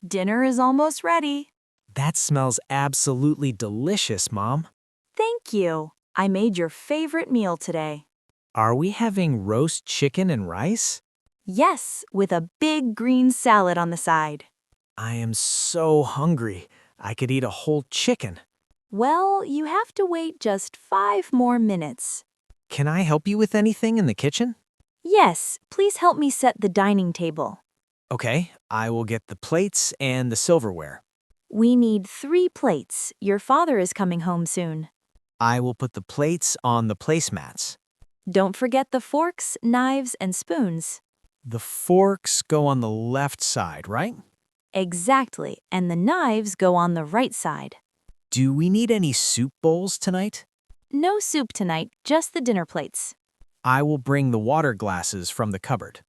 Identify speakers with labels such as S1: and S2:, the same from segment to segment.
S1: Dinner is almost ready.
S2: That smells absolutely delicious, Mom.
S1: Thank you. I made your favorite meal today.
S2: Are we having roast chicken and rice?
S1: Yes, with a big green salad on the side.
S2: I am so hungry. I could eat a whole chicken.
S1: Well, you have to wait just 5 more minutes.
S2: Can I help you with anything in the kitchen?
S1: Yes, please help me set the dining table.
S2: Okay, I will get the plates and the silverware.
S1: We need 3 plates. Your father is coming home soon.
S2: I will put the plates on the placemats.
S1: Don't forget the forks, knives, and spoons.
S2: The forks go on the left side, right?
S1: Exactly, and the knives go on the right side.
S2: Do we need any soup bowls tonight?
S1: No soup tonight, just the dinner plates.
S2: I will bring the water glasses from the cupboard.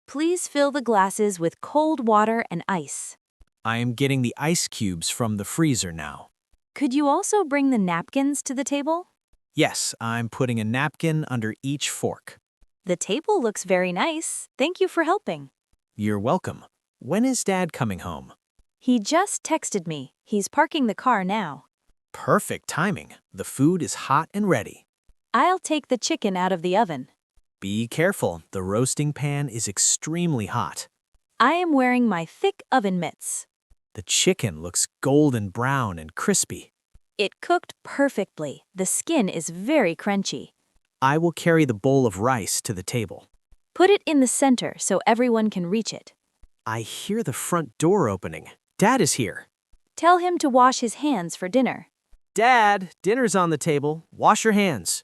S1: Please fill the glasses with cold water and ice.
S2: I am getting the ice cubes from the freezer now.
S1: Could you also bring the napkins to the table?
S2: Yes, I'm putting a napkin under each fork.
S1: The table looks very nice. Thank you for helping.
S2: You're welcome. When is Dad coming home?
S1: He just texted me. He's parking the car now.
S2: Perfect timing. The food is hot and ready.
S1: I'll take the chicken out of the oven.
S2: Be careful, the roasting pan is extremely hot.
S1: I am wearing my thick oven mitts.
S2: The chicken looks golden brown and crispy.
S1: It cooked perfectly. The skin is very crunchy.
S2: I will carry the bowl of rice to the table.
S1: Put it in the center so everyone can reach it.
S2: I hear the front door opening. Dad is here.
S1: Tell him to wash his hands for dinner.
S2: Dad, dinner's on the table. Wash your hands.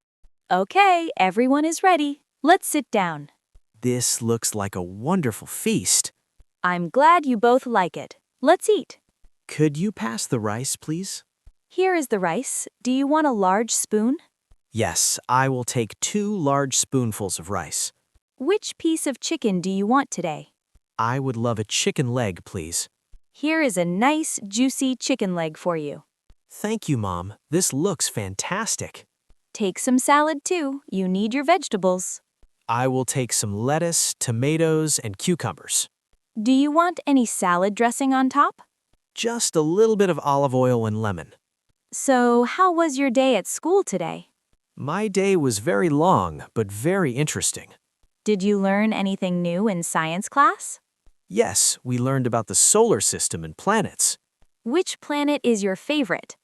S1: Okay, everyone is ready. Let's sit down.
S2: This looks like a wonderful feast.
S1: I'm glad you both like it. Let's eat.
S2: Could you pass the rice, please?
S1: Here is the rice. Do you want a large spoon?
S2: Yes, I will take 2 large spoonfuls of rice.
S1: Which piece of chicken do you want today?
S2: I would love a chicken leg, please.
S1: Here is a nice, juicy chicken leg for you.
S2: Thank you, Mom. This looks fantastic.
S1: Take some salad too. You need your vegetables.
S2: I will take some lettuce, tomatoes, and cucumbers.
S1: Do you want any salad dressing on top?
S2: Just a little bit of olive oil and lemon.
S1: So, how was your day at school today?
S2: My day was very long, but very interesting.
S1: Did you learn anything new in science class?
S2: Yes, we learned about the solar system and planets.
S1: Which planet is your favorite?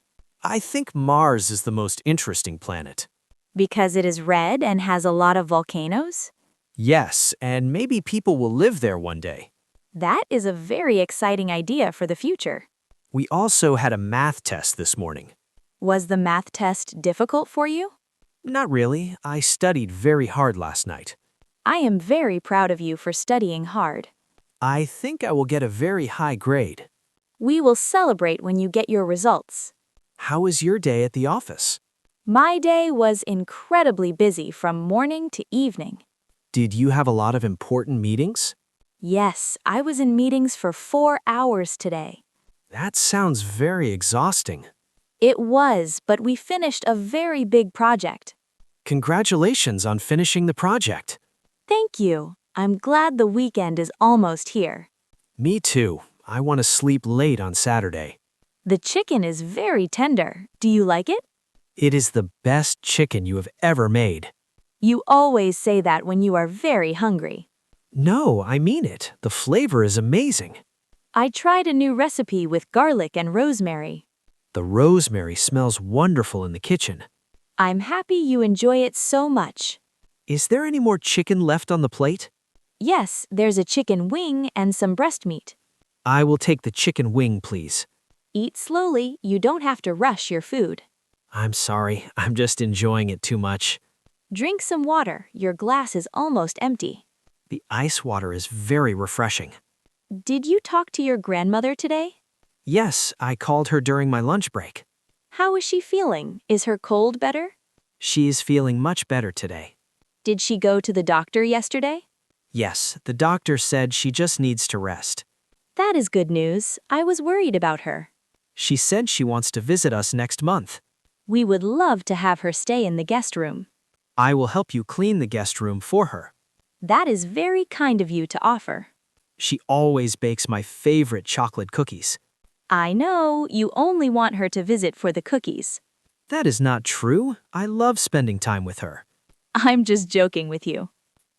S2: I think Mars is the most interesting planet.
S1: Because it is red and has a lot of volcanoes?
S2: Yes, and maybe people will live there one day.
S1: That is a very exciting idea for the future.
S2: We also had a math test this morning.
S1: Was the math test difficult for you?
S2: Not really. I studied very hard last night.
S1: I am very proud of you for studying hard.
S2: I think I will get a very high grade.
S1: We will celebrate when you get your results.
S2: How was your day at the office?
S1: My day was incredibly busy from morning to evening.
S2: Did you have a lot of important meetings?
S1: Yes, I was in meetings for 4 hours today.
S2: That sounds very exhausting.
S1: It was, but we finished a very big project.
S2: Congratulations on finishing the project.
S1: Thank you. I'm glad the weekend is almost here.
S2: Me too. I want to sleep late on Saturday.
S1: The chicken is very tender. Do you like it?
S2: It is the best chicken you have ever made.
S1: You always say that when you are very hungry.
S2: No, I mean it. The flavor is amazing.
S1: I tried a new recipe with garlic and rosemary.
S2: The rosemary smells wonderful in the kitchen.
S1: I'm happy you enjoy it so much.
S2: Is there any more chicken left on the plate?
S1: Yes, there's a chicken wing and some breast meat.
S2: I will take the chicken wing, please.
S1: Eat slowly. You don't have to rush your food.
S2: I'm sorry. I'm just enjoying it too much.
S1: Drink some water. Your glass is almost empty.
S2: The ice water is very refreshing.
S1: Did you talk to your grandmother today?
S2: Yes, I called her during my lunch break.
S1: How is she feeling? Is her cold better?
S2: She is feeling much better today.
S1: Did she go to the doctor yesterday?
S2: Yes, the doctor said she just needs to rest.
S1: That is good news. I was worried about her.
S2: She said she wants to visit us next month.
S1: We would love to have her stay in the guest room.
S2: I will help you clean the guest room for her.
S1: That is very kind of you to offer.
S2: She always bakes my favorite chocolate cookies.
S1: I know, you only want her to visit for the cookies.
S2: That is not true. I love spending time with her.
S1: I'm just joking with you.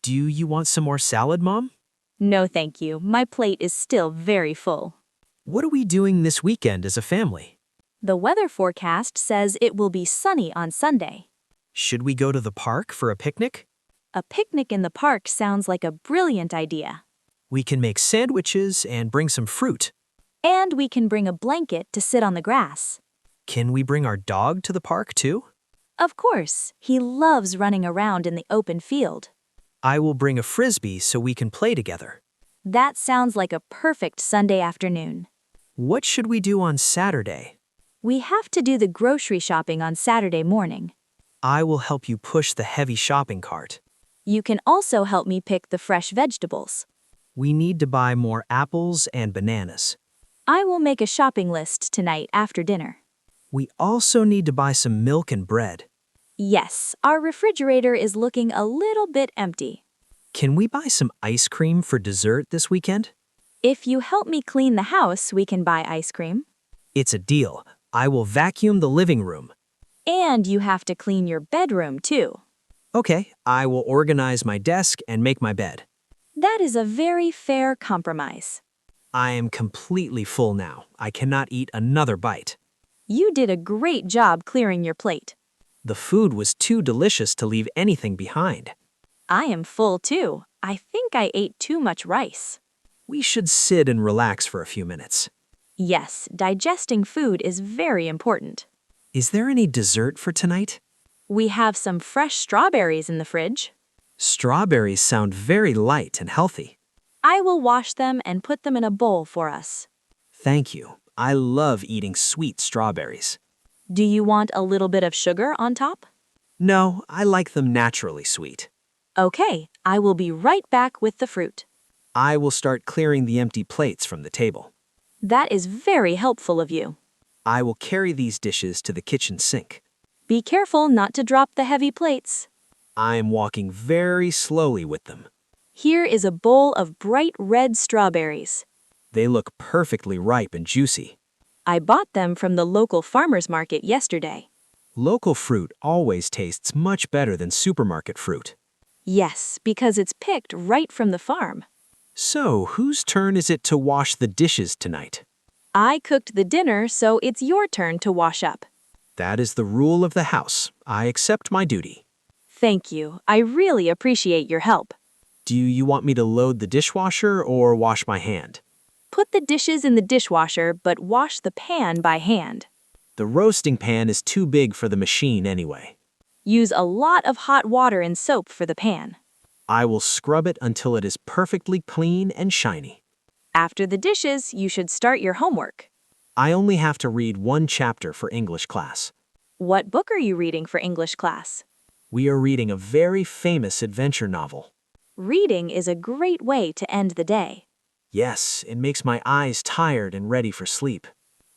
S2: Do you want some more salad, Mom?
S1: No, thank you. My plate is still very full.
S2: What are we doing this weekend as a family?
S1: The weather forecast says it will be sunny on Sunday.
S2: Should we go to the park for a picnic?
S1: A picnic in the park sounds like a brilliant idea.
S2: We can make sandwiches and bring some fruit.
S1: And we can bring a blanket to sit on the grass.
S2: Can we bring our dog to the park too?
S1: Of course, he loves running around in the open field.
S2: I will bring a frisbee so we can play together.
S1: That sounds like a perfect Sunday afternoon.
S2: What should we do on Saturday?
S1: We have to do the grocery shopping on Saturday morning.
S2: I will help you push the heavy shopping cart.
S1: You can also help me pick the fresh vegetables.
S2: We need to buy more apples and bananas.
S1: I will make a shopping list tonight after dinner.
S2: We also need to buy some milk and bread.
S1: Yes, our refrigerator is looking a little bit empty.
S2: Can we buy some ice cream for dessert this weekend?
S1: If you help me clean the house, we can buy ice cream.
S2: It's a deal. I will vacuum the living room.
S1: And you have to clean your bedroom, too.
S2: Okay, I will organize my desk and make my bed.
S1: That is a very fair compromise.
S2: I am completely full now. I cannot eat another bite.
S1: You did a great job clearing your plate.
S2: The food was too delicious to leave anything behind.
S1: I am full, too. I think I ate too much rice.
S2: We should sit and relax for a few minutes.
S1: Yes, digesting food is very important.
S2: Is there any dessert for tonight?
S1: We have some fresh strawberries in the fridge.
S2: Strawberries sound very light and healthy.
S1: I will wash them and put them in a bowl for us.
S2: Thank you. I love eating sweet strawberries.
S1: Do you want a little bit of sugar on top?
S2: No, I like them naturally sweet.
S1: Okay, I will be right back with the fruit.
S2: I will start clearing the empty plates from the table.
S1: That is very helpful of you.
S2: I will carry these dishes to the kitchen sink.
S1: Be careful not to drop the heavy plates.
S2: I am walking very slowly with them.
S1: Here is a bowl of bright red strawberries.
S2: They look perfectly ripe and juicy.
S1: I bought them from the local farmer's market yesterday.
S2: Local fruit always tastes much better than supermarket fruit.
S1: Yes, because it's picked right from the farm.
S2: So, whose turn is it to wash the dishes tonight?
S1: I cooked the dinner, so it's your turn to wash up.
S2: That is the rule of the house. I accept my duty.
S1: Thank you. I really appreciate your help.
S2: Do you want me to load the dishwasher or wash my hand?
S1: Put the dishes in the dishwasher, but wash the pan by hand.
S2: The roasting pan is too big for the machine anyway.
S1: Use a lot of hot water and soap for the pan.
S2: I will scrub it until it is perfectly clean and shiny.
S1: After the dishes, you should start your homework.
S2: I only have to read one chapter for English class.
S1: What book are you reading for English class?
S2: We are reading a very famous adventure novel.
S1: Reading is a great way to end the day.
S2: Yes, it makes my eyes tired and ready for sleep.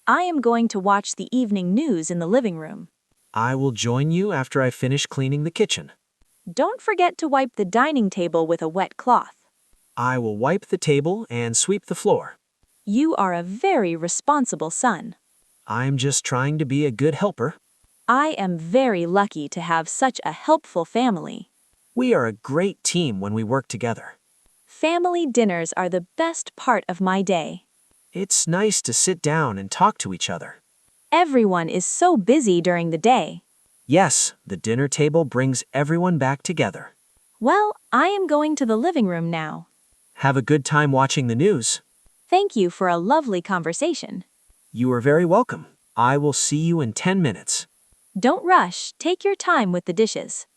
S1: I am going to watch the evening news in the living room.
S2: I will join you after I finish cleaning the kitchen.
S1: Don't forget to wipe the dining table with a wet cloth.
S2: I will wipe the table and sweep the floor.
S1: You are a very responsible son.
S2: I'm just trying to be a good helper.
S1: I am very lucky to have such a helpful family.
S2: We are a great team when we work together.
S1: Family dinners are the best part of my day.
S2: It's nice to sit down and talk to each other.
S1: Everyone is so busy during the day.
S2: Yes, the dinner table brings everyone back together.
S1: Well, I am going to the living room now.
S2: Have a good time watching the news.
S1: Thank you for a lovely conversation.
S2: You are very welcome. I will see you in 10 minutes.
S1: Don't rush, take your time with the dishes.